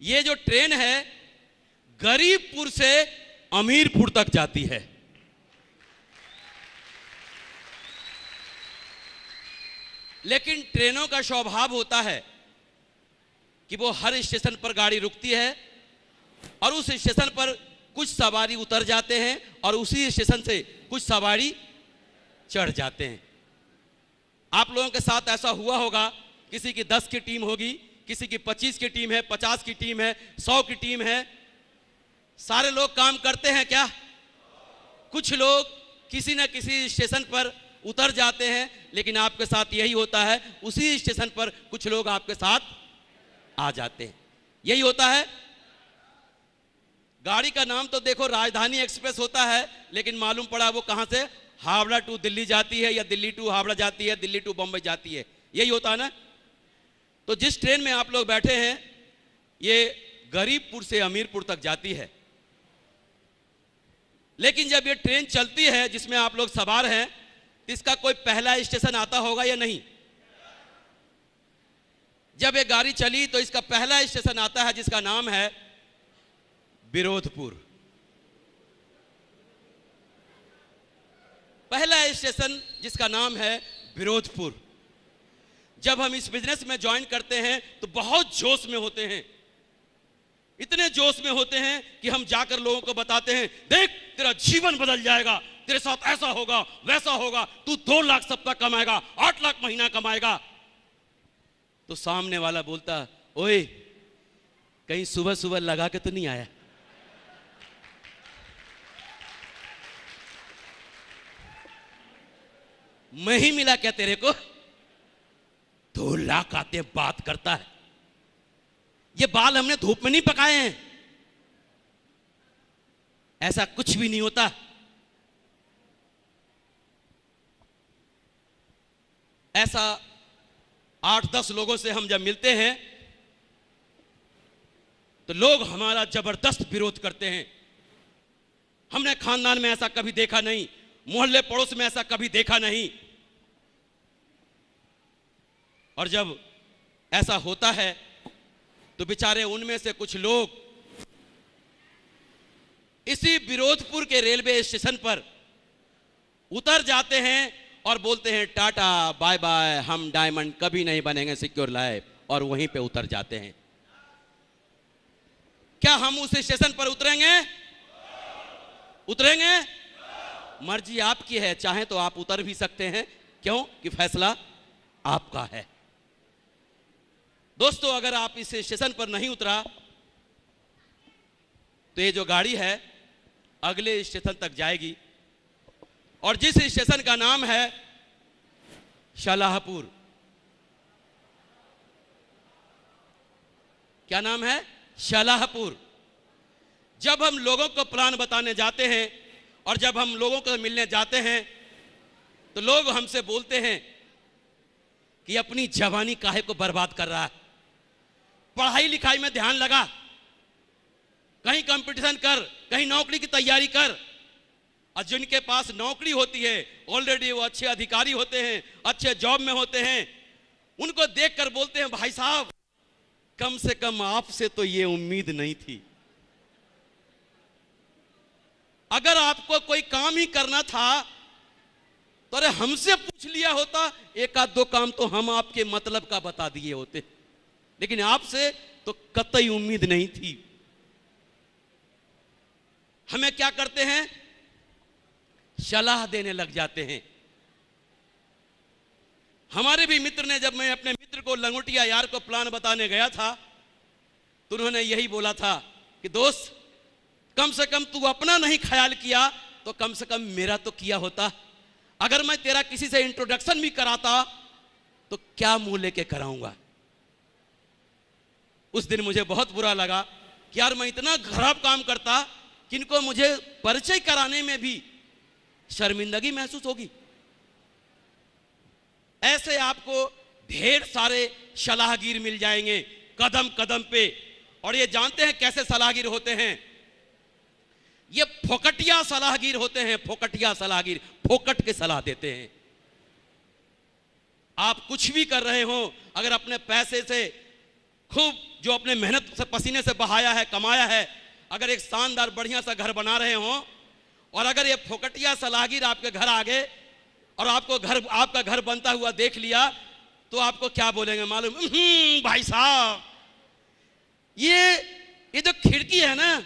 ये जो ट्रेन है गरीबपुर से अमीरपुर तक जाती है। लेकिन ट्रेनों का स्वभाव होता है कि वो हर स्टेशन पर गाड़ी रुकती है और उस स्टेशन पर कुछ सवारी उतर जाते हैं और उसी स्टेशन से कुछ सवारी चढ़ जाते हैं। आप लोगों के साथ ऐसा हुआ होगा, किसी की 10 की टीम होगी, किसी की 25 की टीम है, 50 की टीम है, 100 की टीम है। सारे लोग काम करते हैं क्या? कुछ लोग किसी न किसी स्टेशन पर उतर जाते हैं, लेकिन आपके साथ यही होता है, उसी स्टेशन पर कुछ लोग आपके साथ आ जाते हैं। यही होता है। गाड़ी का नाम तो देखो राजधानी एक्सप्रेस होता है, लेकिन मालूम पड़ा वो कहां से हावड़ा टू दिल्ली जाती है या दिल्ली टू हावड़ा जाती है, दिल्ली टू बंबई जाती है। यही होता है ना। तो जिस ट्रेन में आप लोग बैठे हैं ये गरीबपुर से अमीरपुर तक जाती है। लेकिन जब ये ट्रेन चलती है जिसमें आप लोग सवार हैं, तो इसका कोई पहला स्टेशन आता होगा या नहीं? जब ये गाड़ी चली तो इसका पहला स्टेशन आता है जिसका नाम है विरोधपुर। पहला स्टेशन जिसका नाम है विरोधपुर। जब हम इस बिजनेस में ज्वाइन करते हैं तो बहुत जोश में होते हैं, इतने जोश में होते हैं कि हम जाकर लोगों को बताते हैं, देख तेरा जीवन बदल जाएगा, तेरे साथ ऐसा होगा वैसा होगा, तू 2 लाख सप्ताह कमाएगा, 8 लाख महीना कमाएगा। तो सामने वाला बोलता, ओए कहीं सुबह सुबह लगा के तो नहीं आया? मैं ही मिला क्या तेरे को? 2 लाख आते बात करता है। ये बाल हमने धूप में नहीं पकाए हैं। ऐसा कुछ भी नहीं होता। ऐसा 8-10 लोगों से हम जब मिलते हैं तो लोग हमारा जबरदस्त विरोध करते हैं। हमने खानदान में ऐसा कभी देखा नहीं, मोहल्ले पड़ोस में ऐसा कभी देखा नहीं। और जब ऐसा होता है तो बेचारे उनमें से कुछ लोग इसी विरोधपुर के रेलवे स्टेशन पर उतर जाते हैं और बोलते हैं टाटा बाय बाय, हम डायमंड कभी नहीं बनेंगे सिक्योर लाइफ, और वहीं पे उतर जाते हैं। क्या हम उस स्टेशन पर उतरेंगे? उतरेंगे? मर्जी आपकी है, चाहे तो आप उतर भी सकते हैं। क्यों? कि फैसला आपका है। दोस्तों, अगर आप इस स्टेशन पर नहीं उतरा तो ये जो गाड़ी है अगले स्टेशन तक जाएगी, और जिस स्टेशन का नाम है शालाहपुर। क्या नाम है? शालाहपुर। जब हम लोगों को प्लान बताने जाते हैं और जब हम लोगों को मिलने जाते हैं तो लोग हमसे बोलते हैं कि अपनी जवानी काहे को बर्बाद कर रहा है, पढ़ाई लिखाई में ध्यान लगा, कहीं कंपटीशन कर, कहीं नौकरी की तैयारी कर। और जिनके पास नौकरी होती है ऑलरेडी, वो अच्छे अधिकारी होते हैं, अच्छे जॉब में होते हैं, उनको देखकर बोलते हैं, भाई साहब कम से कम आपसे तो ये उम्मीद नहीं थी। अगर आपको कोई काम ही करना था तो अरे हमसे पूछ लिया होता, 1-2 काम तो हम आपके मतलब का बता दिए होते, लेकिन आपसे तो कतई उम्मीद नहीं थी। हमें क्या करते हैं? सलाह देने लग जाते हैं। हमारे भी मित्र ने, जब मैं अपने मित्र को लंगोटिया यार को प्लान बताने गया था तो उन्होंने यही बोला था कि दोस्त कम से कम तू अपना नहीं ख्याल किया तो कम से कम मेरा तो किया होता। अगर मैं तेरा किसी से इंट्रोडक्शन भी कराता तो क्या मुंह लेके कराऊंगा। उस दिन मुझे बहुत बुरा लगा कि यार मैं इतना खराब काम करता कि इनको मुझे परिचय कराने में भी शर्मिंदगी महसूस होगी। ऐसे आपको ढेर सारे सलाहगीर मिल जाएंगे कदम कदम पे। और ये जानते हैं कैसे सलाहगीर होते हैं? ये फोकटिया सलाहगीर होते हैं। फोकटिया सलाहगीर फोकट के सलाह देते हैं। आप कुछ भी कर रहे हो, अगर अपने पैसे से खूब जो अपने मेहनत से पसीने से बहाया है, कमाया है, अगर एक शानदार बढ़िया सा घर बना रहे हो और अगर ये फोकटिया सलाहगीर आपके घर आ गए और आपका घर बनता हुआ देख लिया तो आपको क्या बोलेंगे मालूम? भाई साहब, ये जो खिड़की है ना,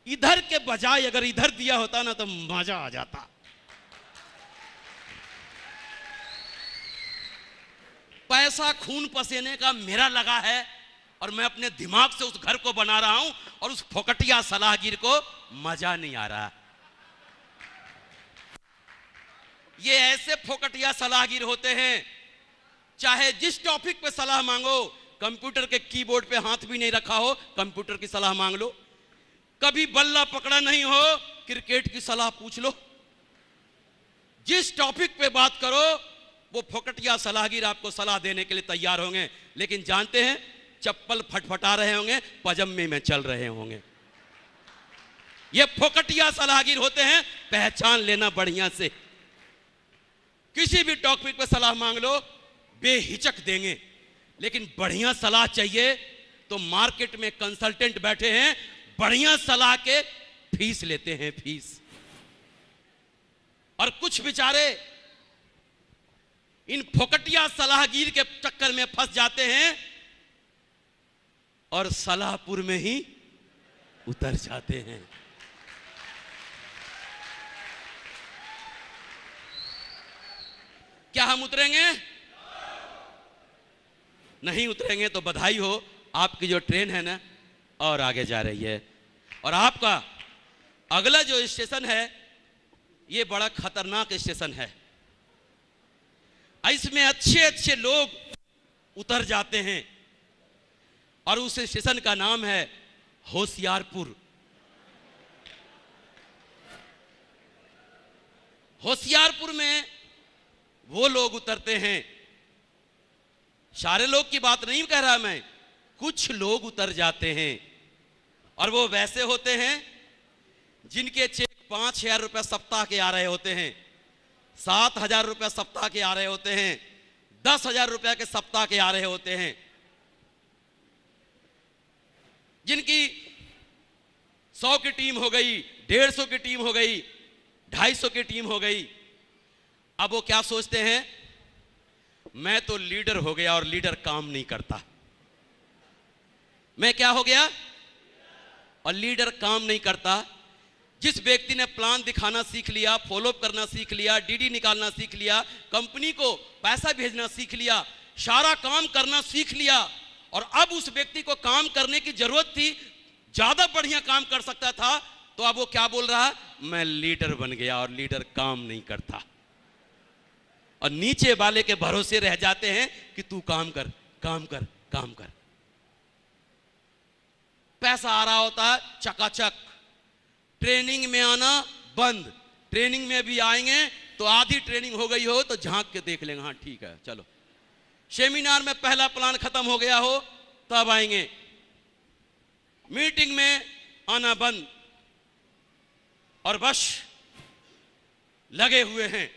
इधर के बजाय अगर इधर दिया होता ना तो मजा आ जाता। पैसा खून पसीने का मेरा लगा है और मैं अपने दिमाग से उस घर को बना रहा हूं और उस फोकटिया सलाहगीर को मजा नहीं आ रहा। ये ऐसे फोकटिया सलाहगीर होते हैं, चाहे जिस टॉपिक पे सलाह मांगो, कंप्यूटर के कीबोर्ड पे हाथ भी नहीं रखा हो, कंप्यूटर की सलाह मांग लो। कभी बल्ला पकड़ा नहीं हो, क्रिकेट की सलाह पूछ लो। जिस टॉपिक पे बात करो वो फोकटिया सलाहगीर आपको सलाह देने के लिए तैयार होंगे, लेकिन जानते हैं चप्पल फटफटा रहे होंगे, पजामे में चल रहे होंगे। ये फोकटिया सलाहगीर होते हैं, पहचान लेना बढ़िया से। किसी भी टॉपिक पे सलाह मांग लो, बेहिचक देंगे, लेकिन बढ़िया सलाह चाहिए तो मार्केट में कंसल्टेंट बैठे हैं, बढ़िया सलाह के फीस लेते हैं, फीस। और कुछ बेचारे इन फोकटिया सलाहगीर के चक्कर में फंस जाते हैं और सलाहपुर में ही उतर जाते हैं। क्या हम उतरेंगे? नहीं उतरेंगे तो बधाई हो, आपकी जो ट्रेन है ना और आगे जा रही है। और आपका अगला जो स्टेशन है ये बड़ा खतरनाक स्टेशन है। इसमें अच्छे अच्छे लोग उतर जाते हैं और उस स्टेशन का नाम है होशियारपुर। होशियारपुर में वो लोग उतरते हैं, सारे लोग की बात नहीं कह रहा मैं, कुछ लोग उतर जाते हैं और वो वैसे होते हैं जिनके चेक 5,000 रुपये सप्ताह के आ रहे होते हैं, 7,000 रुपये सप्ताह के आ रहे होते हैं, 10,000 रुपये के सप्ताह के आ रहे होते हैं, जिनकी 100 की टीम हो गई, 150 की टीम हो गई, 250 की टीम हो गई। अब वो क्या सोचते हैं, मैं तो लीडर हो गया और लीडर काम नहीं करता। मैं क्या हो गया और लीडर काम नहीं करता। जिस व्यक्ति ने प्लान दिखाना सीख लिया, फॉलोअप करना सीख लिया, डीडी निकालना सीख लिया, कंपनी को पैसा भेजना सीख लिया, सारा काम करना सीख लिया और अब उस व्यक्ति को काम करने की जरूरत थी, ज्यादा बढ़िया काम कर सकता था, तो अब वो क्या बोल रहा है, मैं लीडर बन गया और लीडर काम नहीं करता। और नीचे वाले के भरोसे रह जाते हैं कि तू काम कर, काम कर, काम कर। पैसा आ रहा होता है चकाचक, ट्रेनिंग में आना बंद। ट्रेनिंग में भी आएंगे तो आधी ट्रेनिंग हो गई हो तो झांक के देख लेंगे, हाँ ठीक है चलो। सेमिनार में पहला प्लान खत्म हो गया हो तब आएंगे, मीटिंग में आना बंद और बस लगे हुए हैं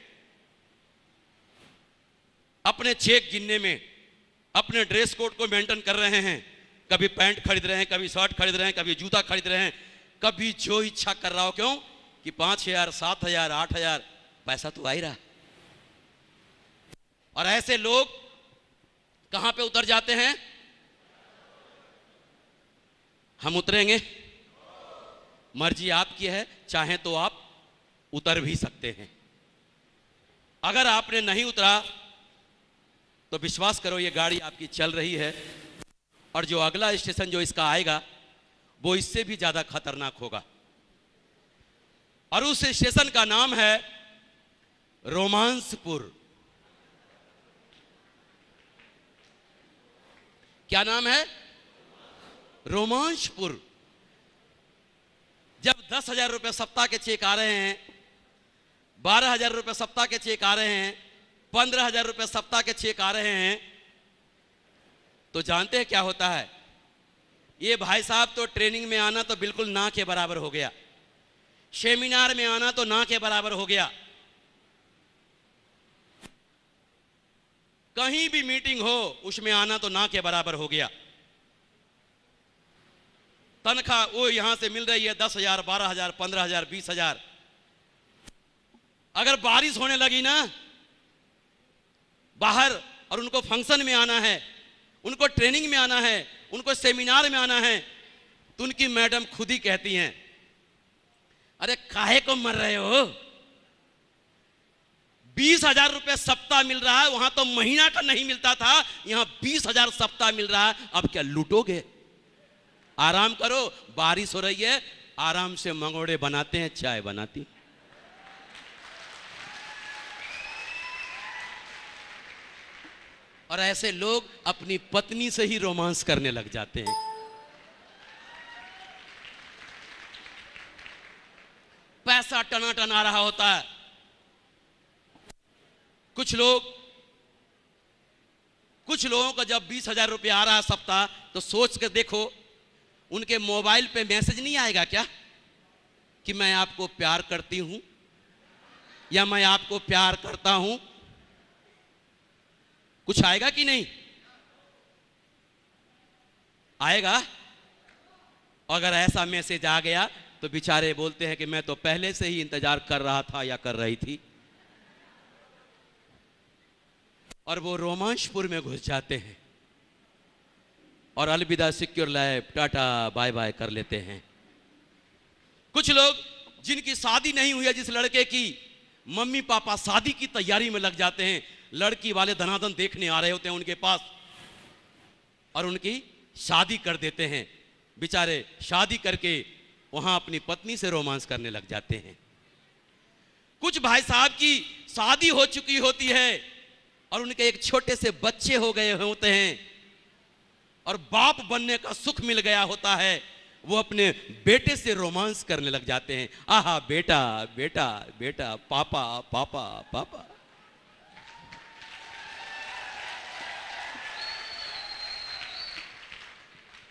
अपने चेक गिनने में, अपने ड्रेस कोड को मेंटेन कर रहे हैं। कभी पैंट खरीद रहे हैं, कभी शर्ट खरीद रहे हैं, कभी जूता खरीद रहे हैं, कभी जो इच्छा कर रहा हो। क्यों कि 5,000, 7,000, 8,000 पैसा तो आ ही रहा। और ऐसे लोग कहां पे उतर जाते हैं? हम उतरेंगे, मर्जी आपकी है, चाहे तो आप उतर भी सकते हैं। अगर आपने नहीं उतरा तो विश्वास करो ये गाड़ी आपकी चल रही है और जो अगला स्टेशन जो इसका आएगा वो इससे भी ज्यादा खतरनाक होगा। और उस स्टेशन का नाम है रोमांसपुर। क्या नाम है? रोमांसपुर। जब 10,000 रुपये सप्ताह के चेक आ रहे हैं, 12,000 रुपये सप्ताह के चेक आ रहे हैं, 15,000 रुपये सप्ताह के चेक आ रहे हैं, तो जानते हैं क्या होता है? ये भाई साहब तो ट्रेनिंग में आना तो बिल्कुल ना के बराबर हो गया, सेमिनार में आना तो ना के बराबर हो गया, कहीं भी मीटिंग हो उसमें आना तो ना के बराबर हो गया। तनख्वाह वो यहां से मिल रही है 10,000, 12,000, 15,000, 20,000। अगर बारिश होने लगी ना बाहर और उनको फंक्शन में आना है, उनको ट्रेनिंग में आना है, उनको सेमिनार में आना है, तो उनकी मैडम खुद ही कहती हैं, अरे काहे को मर रहे हो, 20,000 रुपए सप्ताह मिल रहा है, वहां तो महीना का नहीं मिलता था, यहां 20,000 सप्ताह मिल रहा है, अब क्या लूटोगे? आराम करो, बारिश हो रही है, आराम से मंगोड़े बनाते हैं, चाय बनाती। और ऐसे लोग अपनी पत्नी से ही रोमांस करने लग जाते हैं। पैसा टनाटन आ रहा होता है। कुछ लोगों का जब 20,000 रुपये आ रहा है सप्ताह, तो सोच के देखो उनके मोबाइल पे मैसेज नहीं आएगा क्या कि मैं आपको प्यार करती हूं या मैं आपको प्यार करता हूं? कुछ आएगा कि नहीं आएगा? अगर ऐसा मैसेज आ गया तो बेचारे बोलते हैं कि मैं तो पहले से ही इंतजार कर रहा था या कर रही थी, और वो रोमांचपुर में घुस जाते हैं और अलविदा सिक्योर लाइफ, टाटा बाय बाय कर लेते हैं। कुछ लोग जिनकी शादी नहीं हुई है, जिस लड़के की मम्मी पापा शादी की तैयारी में लग जाते हैं, लड़की वाले धनाधन देखने आ रहे होते हैं उनके पास और उनकी शादी कर देते हैं। बेचारे शादी करके वहां अपनी पत्नी से रोमांस करने लग जाते हैं। कुछ भाई साहब की शादी हो चुकी होती है और उनके एक छोटे से बच्चे हो गए होते हैं और बाप बनने का सुख मिल गया होता है, वो अपने बेटे से रोमांस करने लग जाते हैं। आहा बेटा बेटा बेटा, पापा पापा पापा।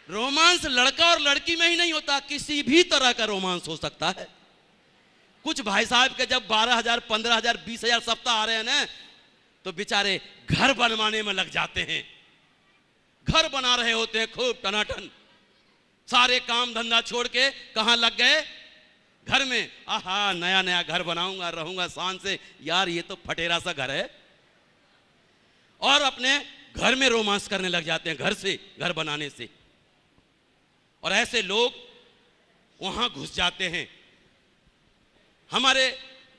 रोमांस लड़का और लड़की में ही नहीं होता, किसी भी तरह का रोमांस हो सकता है। कुछ भाई साहब के जब 12,000, 15,000, 20,000 सप्ताह आ रहे हैं ना, तो बेचारे घर बनवाने में लग जाते हैं। घर बना रहे होते हैं खूब टनाटन, सारे काम धंधा छोड़ के कहां लग गए? घर में। आहा नया नया घर बनाऊंगा, रहूंगा शान से। यार ये तो फटेरा सा घर है। और अपने घर में रोमांस करने लग जाते हैं, घर से, घर बनाने से। और ऐसे लोग वहां घुस जाते हैं। हमारे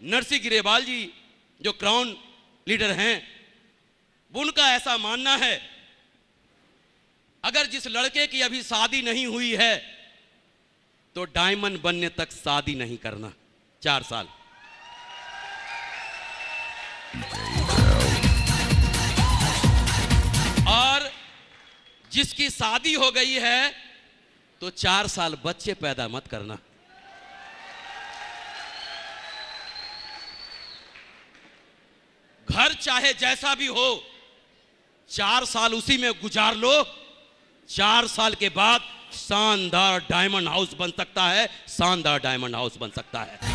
नरसिंह ग्रेवाल जी जो क्राउन लीडर हैं, उनका ऐसा मानना है, अगर जिस लड़के की अभी शादी नहीं हुई है तो डायमंड बनने तक शादी नहीं करना, 4 साल। और जिसकी शादी हो गई है तो 4 साल बच्चे पैदा मत करना। घर चाहे जैसा भी हो, 4 साल उसी में गुजार लो। 4 साल के बाद शानदार डायमंड हाउस बन सकता है, शानदार डायमंड हाउस बन सकता है।